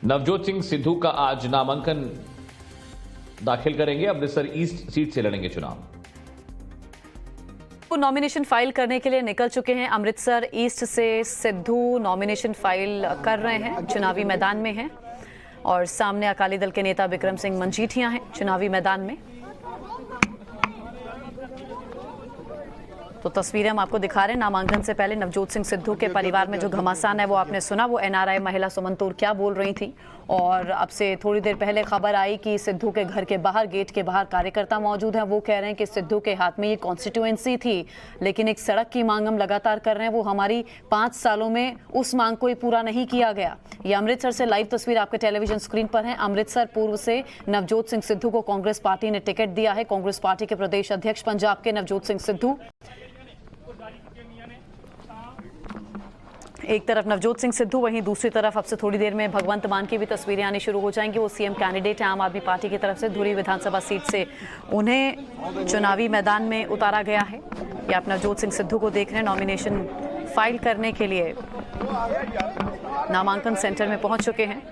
नवजोत सिंह सिद्धू का आज नामांकन दाखिल करेंगे। अमृतसर ईस्ट सीट से लड़ेंगे चुनाव। नॉमिनेशन फाइल करने के लिए निकल चुके हैं। अमृतसर ईस्ट से सिद्धू नॉमिनेशन फाइल कर रहे हैं, चुनावी मैदान में हैं और सामने अकाली दल के नेता बिक्रम सिंह मजीठिया हैं चुनावी मैदान में। तो तस्वीरें हम आपको दिखा रहे हैं। नामांकन से पहले नवजोत सिंह सिद्धू के परिवार में जो घमासान है वो आपने सुना। वो एनआरआई महिला सुमन तूर क्या बोल रही थी। और अब से थोड़ी देर पहले खबर आई कि सिद्धू के घर के बाहर, गेट के बाहर कार्यकर्ता मौजूद हैं। वो कह रहे हैं कि सिद्धू के हाथ में ये कॉन्स्टिट्यूएंसी थी, लेकिन एक सड़क की मांग हम लगातार कर रहे हैं। वो हमारी 5 सालों में उस मांग को ही पूरा नहीं किया गया। ये अमृतसर से लाइव तस्वीर आपके टेलीविजन स्क्रीन पर है। अमृतसर पूर्व से नवजोत सिंह सिद्धू को कांग्रेस पार्टी ने टिकट दिया है। कांग्रेस पार्टी के प्रदेश अध्यक्ष पंजाब के नवजोत सिंह सिद्धू। एक तरफ नवजोत सिंह सिद्धू, वहीं दूसरी तरफ अब से थोड़ी देर में भगवंत मान की भी तस्वीरें आनी शुरू हो जाएंगी। वो सीएम कैंडिडेट है आम आदमी पार्टी की तरफ से। धुरी विधानसभा सीट से उन्हें चुनावी मैदान में उतारा गया है। ये आप नवजोत सिंह सिद्धू को देख रहे हैं, नॉमिनेशन फाइल करने के लिए नामांकन सेंटर में पहुंच चुके हैं।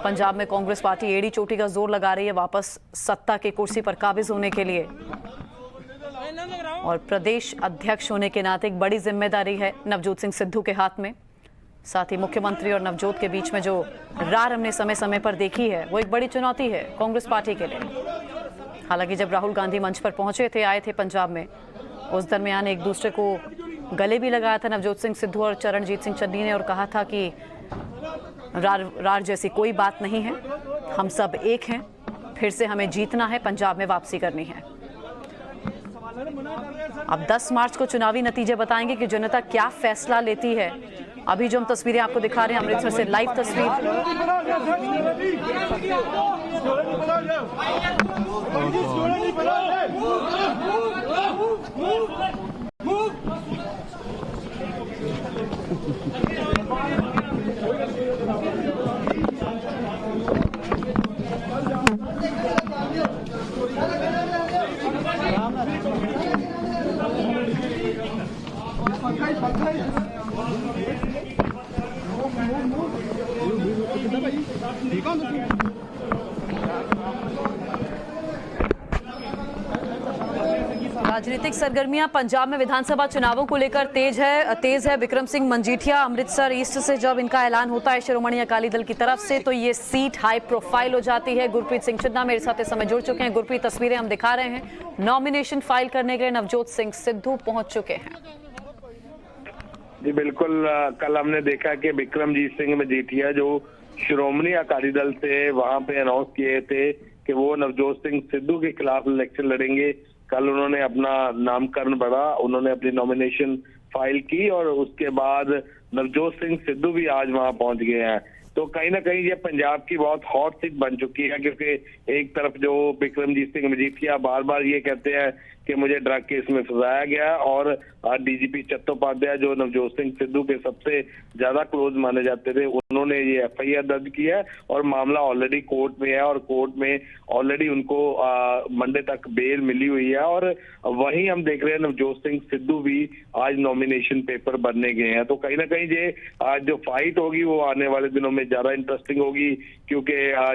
पंजाब में कांग्रेस पार्टी एड़ी चोटी का जोर लगा रही है वापस सत्ता की कुर्सी पर काबिज होने के लिए, और प्रदेश अध्यक्ष होने के नाते एक बड़ी जिम्मेदारी है नवजोत सिंह सिद्धू के हाथ में। साथ ही मुख्यमंत्री और नवजोत के बीच में जो रार हमने समय समय पर देखी है वो एक बड़ी चुनौती है कांग्रेस पार्टी के लिए। हालांकि जब राहुल गांधी मंच पर पहुंचे थे, आए थे पंजाब में, उस दरमियान एक दूसरे को गले भी लगाया था नवजोत सिंह सिद्धू और चरणजीत सिंह चन्नी ने, और कहा था कि रार जैसी कोई बात नहीं है, हम सब एक हैं, फिर से हमें जीतना है, पंजाब में वापसी करनी है। अब 10 मार्च को चुनावी नतीजे बताएंगे कि जनता क्या फैसला लेती है। अभी जो हम तस्वीरें आपको दिखा रहे हैं अमृतसर से लाइव तस्वीर। राजनीतिक सरगर्मियां पंजाब में विधानसभा चुनावों को लेकर तेज है। बिक्रम सिंह मजीठिया अमृतसर ईस्ट से जब इनका ऐलान होता है शिरोमणि अकाली दल की तरफ से, तो ये सीट हाई प्रोफाइल हो जाती है। गुरप्रीत सिंह चन्ना मेरे साथ इस समय जुड़ चुके हैं। गुरप्रीत, तस्वीरें हम दिखा रहे हैं। नॉमिनेशन फाइल करने के लिए नवजोत सिंह सिद्धू पहुंच चुके हैं। जी बिल्कुल, कल हमने देखा कि बिक्रमजीत सिंह मजीठिया जो शिरोमणि अकाली दल से वहां पे अनाउंस किए थे कि वो नवजोत सिंह सिद्धू के खिलाफ इलेक्शन लड़ेंगे। कल उन्होंने अपना नामकरण बढ़ा, उन्होंने अपनी नॉमिनेशन फाइल की और उसके बाद नवजोत सिंह सिद्धू भी आज वहां पहुंच गए हैं। तो कहीं ना कहीं ये पंजाब की बहुत हॉट सीट बन चुकी है, क्योंकि एक तरफ जो बिक्रमजीत सिंह मजीठिया बार बार ये कहते हैं कि मुझे ड्रग केस में फंसाया गया, और डीजीपी चट्टोपाध्याय जो नवजोत सिंह सिद्धू के सबसे ज्यादा क्लोज माने जाते थे, उन्होंने ये एफआईआर दर्ज किया है और मामला ऑलरेडी कोर्ट में है और कोर्ट में ऑलरेडी उनको मंडे तक बेल मिली हुई है। और वहीं हम देख रहे हैं नवजोत सिंह सिद्धू भी आज नॉमिनेशन पेपर भरने गए हैं। तो कहीं ना कहीं ये आज जो फाइट होगी वो आने वाले दिनों में ज्यादा इंटरेस्टिंग होगी, क्योंकि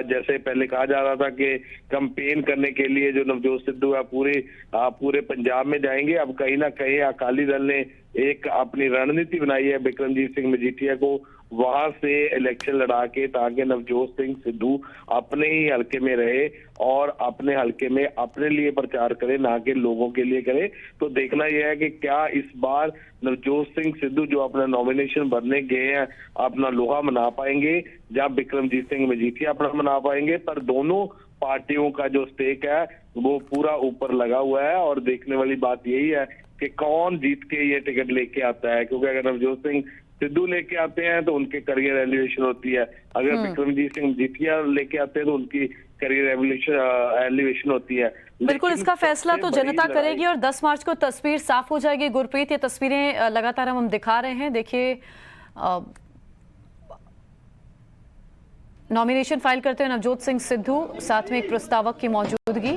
जैसे पहले कहा जा रहा था कि कैंपेन करने के लिए जो नवजोत सिद्धू है पूरे पंजाब में जाएंगे। अब कहीं ना कहीं अकाली दल ने एक अपनी रणनीति बनाई है बिक्रमजीत सिंह मजीठिया को वहां से इलेक्शन लड़ा के, ताकि नवजोत सिंह सिद्धू अपने ही हल्के में रहे और अपने हल्के में अपने लिए प्रचार करे, ना कि लोगों के लिए करे। तो देखना यह है कि क्या इस बार नवजोत सिंह सिद्धू जो अपना नॉमिनेशन भरने गए हैं अपना लोहा मना पाएंगे, या बिक्रमजीत सिंह मजीठिया अपना मना पाएंगे। पर दोनों पार्टियों का जो स्टेक है वो पूरा ऊपर लगा हुआ है, और देखने वाली बात यही है कि कौन जीत के ये टिकट लेके आता है। क्योंकि अगर नवजोत सिंह सिद्धू लेके आते हैं तो उनके करियर एलिवेशन होती है, अगर बिक्रमजीत सिंह मजीठिया लेके आते हैं तो उनकी करियर एलिवेशन होती है। बिल्कुल, इसका फैसला तो जनता करेगी और 10 मार्च को तस्वीर साफ हो जाएगी। गुरप्रीत, ये तस्वीरें लगातार हम दिखा रहे हैं। देखिए, नॉमिनेशन फाइल करते हुए नवजोत सिंह सिद्धू, साथ में एक प्रस्तावक की मौजूदगी,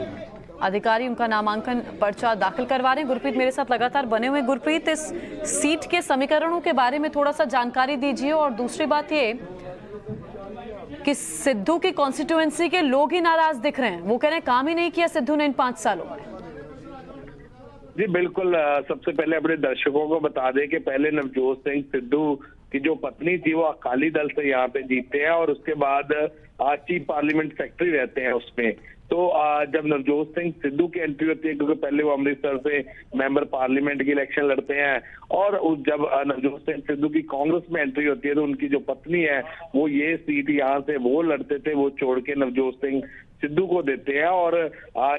अधिकारी उनका नामांकन पर्चा दाखिल करवा रहे हैं। गुरप्रीत मेरे साथ लगातार बने हुए हैं। गुरप्रीत, इस सीट के समीकरणों के बारे में थोड़ा सा जानकारी दीजिए। और दूसरी बात ये कि सिद्धू की कॉन्स्टिट्यूएंसी के लोग ही नाराज दिख रहे हैं, वो कह रहे हैं काम ही नहीं किया सिद्धू ने इन 5 सालों में। जी बिल्कुल, सबसे पहले अपने दर्शकों को बता दें कि पहले नवजोत सिंह सिद्धू की जो पत्नी थी वो अकाली दल से यहाँ पे जीतते हैं और उसके बाद चीफ पार्लियामेंट सेक्रेटरी रहते हैं उसमें। तो जब नवजोत सिंह सिद्धू की एंट्री होती है, क्योंकि पहले वो अमृतसर से मेंबर पार्लियामेंट की इलेक्शन लड़ते हैं, और जब नवजोत सिंह सिद्धू की कांग्रेस में एंट्री होती है तो उनकी जो पत्नी है वो ये सीट यहाँ से वो लड़ते थे, वो छोड़ के नवजोत सिंह सिद्धू को देते हैं। और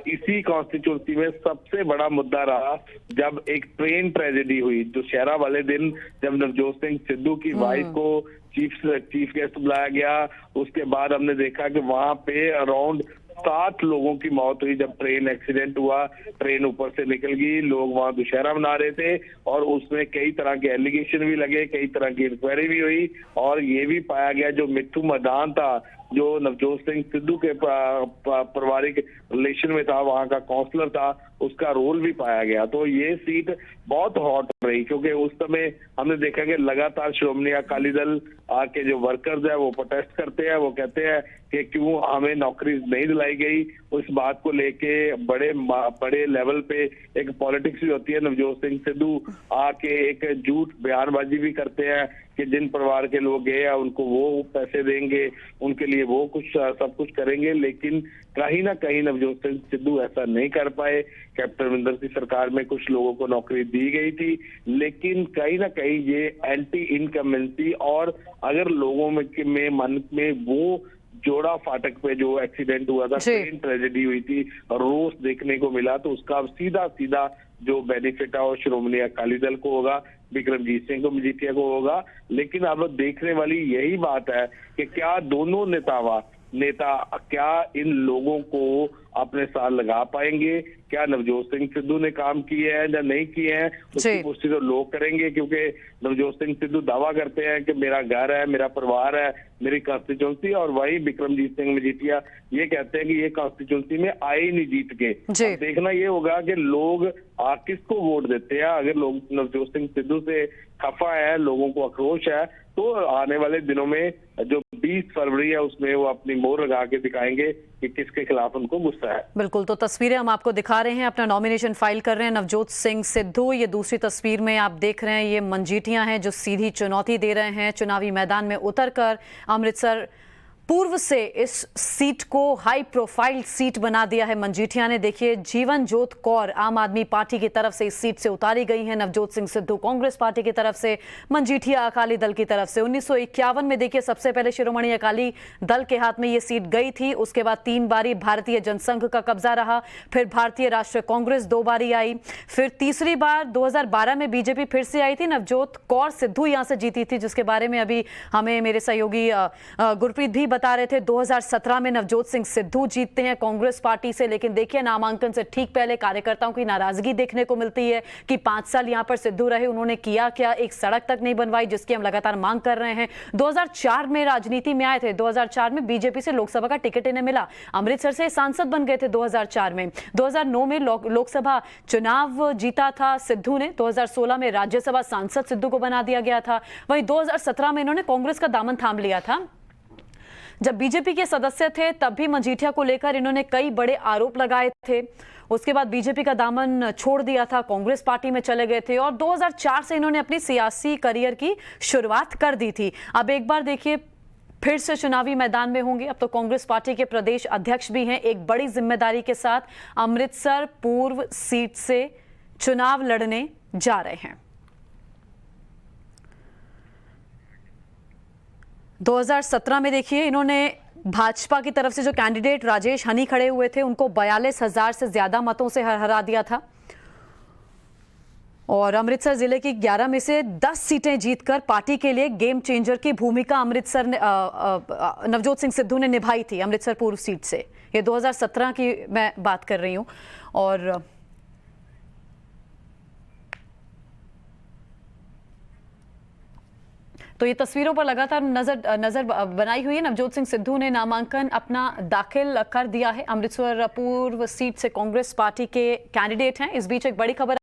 इसी कॉन्स्टिट्यूंसी में सबसे बड़ा मुद्दा रहा जब एक ट्रेन ट्रेजेडी हुई दुशहरा वाले दिन, जब नवजोत सिंह सिद्धू की वाइफ को चीफ गेस्ट बुलाया गया। उसके बाद हमने देखा कि वहां पे अराउंड 7 लोगों की मौत हुई जब ट्रेन एक्सीडेंट हुआ, ट्रेन ऊपर से निकल गई, लोग वहां दुशहरा मना रहे थे और उसमें कई तरह के एलिगेशन भी लगे, कई तरह की इंक्वायरी भी हुई और ये भी पाया गया जो मिट्ठू मदान था, जो नवजोत सिंह सिद्धू के पारिवारिक रिलेशन में था, वहां का काउंसलर था, उसका रोल भी पाया गया। तो ये सीट बहुत हॉट रही क्योंकि उस समय हमने देखा कि लगातार श्रोमणी अकाली दल के जो वर्कर्स है वो प्रोटेस्ट करते हैं, वो कहते हैं कि क्यों हमें नौकरी नहीं दिलाई गई। उस बात को लेके बड़े लेवल पे एक पॉलिटिक्स भी होती है। नवजोत सिंह सिद्धू आके एक झूठ बयानबाजी भी करते हैं कि जिन परिवार के लोग गए हैं उनको वो पैसे देंगे, उनके लिए वो सब कुछ करेंगे, लेकिन कहीं ना कहीं नवजोत सिंह सिद्धू ऐसा नहीं कर पाए। कैप्टन अमरिंदर की सरकार में कुछ लोगों को नौकरी दी गई थी, लेकिन कहीं ना कहीं ये एंटी इनकम्बेंसी और अगर लोगों में मन में वो जोड़ा फाटक पे जो एक्सीडेंट हुआ था, ट्रेन ट्रेजेडी हुई थी, रोष देखने को मिला, तो उसका सीधा सीधा जो बेनिफिट है वो श्रोमणी अकाली दल को होगा, बिक्रमजीत सिंह को मजीठिया को होगा। लेकिन अब देखने वाली यही बात है कि क्या दोनों नेता क्या इन लोगों को अपने साथ लगा पाएंगे, क्या नवजोत सिंह सिद्धू ने काम किए हैं या नहीं किए हैं, उसकी पुष्टि तो लोग करेंगे। क्योंकि नवजोत सिंह सिद्धू दावा करते हैं कि मेरा घर है, मेरा परिवार है, मेरी कॉन्स्टिट्यूंसी, और वही बिक्रमजीत सिंह मजीठिया ये कहते हैं कि ये कॉन्स्टिट्यूंसी में आए ही नहीं जीत के। देखना ये होगा कि लोग किसको वोट देते हैं। अगर लोग नवजोत सिंह सिद्धू से खफा है, लोगों को आक्रोश है, तो आने वाले दिनों में जो 20 फरवरी है उसमें वो अपनी मोहर लगा के दिखाएंगे कि किसके खिलाफ उनको गुस्सा है। बिल्कुल, तो तस्वीरें हम आपको दिखा रहे हैं, अपना नॉमिनेशन फाइल कर रहे हैं नवजोत सिंह सिद्धू। ये दूसरी तस्वीर में आप देख रहे हैं, ये मंजीठियां हैं जो सीधी चुनौती दे रहे हैं चुनावी मैदान में उतरकर। अमृतसर पूर्व से इस सीट को हाई प्रोफाइल सीट बना दिया है मंजीठिया ने। देखिए, जीवन जोत कौर आम आदमी पार्टी की तरफ से इस सीट से उतारी गई हैं, नवजोत सिंह सिद्धू कांग्रेस पार्टी की तरफ से, मंजीठिया अकाली दल की तरफ से। 1951 में देखिए सबसे पहले शिरोमणि अकाली दल के हाथ में ये सीट गई थी, उसके बाद 3 बारी भारतीय जनसंघ का कब्जा रहा, फिर भारतीय राष्ट्रीय कांग्रेस 2 बारी आई, फिर तीसरी बार 2012 में बीजेपी फिर से आई थी, नवजोत कौर सिद्धू यहां से जीती थी, जिसके बारे में अभी हमें मेरे सहयोगी गुरप्रीत भी बता रहे थे। 2017 में नवजोत सिंह सिद्धू जीतते हैं कांग्रेस पार्टी से, लेकिन देखिए नामांकन से ठीक पहले कार्यकर्ताओं की नाराजगी देखने को मिलती है कि 5 साल यहां पर सिद्धू रहे, उन्होंने किया क्या, एक सड़क तक नहीं बनवाई, जिसकी हम लगातार मांग कर रहे हैं। 2004 में राजनीति में आए थे, 2004 में बीजेपी से लोकसभा का टिकट इन्हें मिला, अमृतसर से सांसद बन गए थे 2004 में। 2009 में लोकसभा चुनाव जीता था सिद्धू ने, 2016 में राज्यसभा सांसद सिद्धू को बना दिया गया था। वहीं 2017 में इन्होंने कांग्रेस का दामन थाम लिया था। जब बीजेपी के सदस्य थे तब भी मजीठिया को लेकर इन्होंने कई बड़े आरोप लगाए थे। उसके बाद बीजेपी का दामन छोड़ दिया था, कांग्रेस पार्टी में चले गए थे और 2004 से इन्होंने अपनी सियासी करियर की शुरुआत कर दी थी। अब एक बार देखिए फिर से चुनावी मैदान में होंगे। अब तो कांग्रेस पार्टी के प्रदेश अध्यक्ष भी हैं, एक बड़ी जिम्मेदारी के साथ अमृतसर पूर्व सीट से चुनाव लड़ने जा रहे हैं। 2017 में देखिए इन्होंने भाजपा की तरफ से जो कैंडिडेट राजेश हनी खड़े हुए थे उनको 42,000 से ज्यादा मतों से हरा दिया था और अमृतसर जिले की 11 में से 10 सीटें जीतकर पार्टी के लिए गेम चेंजर की भूमिका अमृतसर ने नवजोत सिंह सिद्धू ने निभाई थी अमृतसर पूर्व सीट से। ये 2017 की मैं बात कर रही हूं और तो ये तस्वीरों पर लगातार नजर बनाई हुई है। नवजोत सिंह सिद्धू ने नामांकन अपना दाखिल कर दिया है। अमृतसर पूर्व सीट से कांग्रेस पार्टी के कैंडिडेट हैं। इस बीच एक बड़ी खबर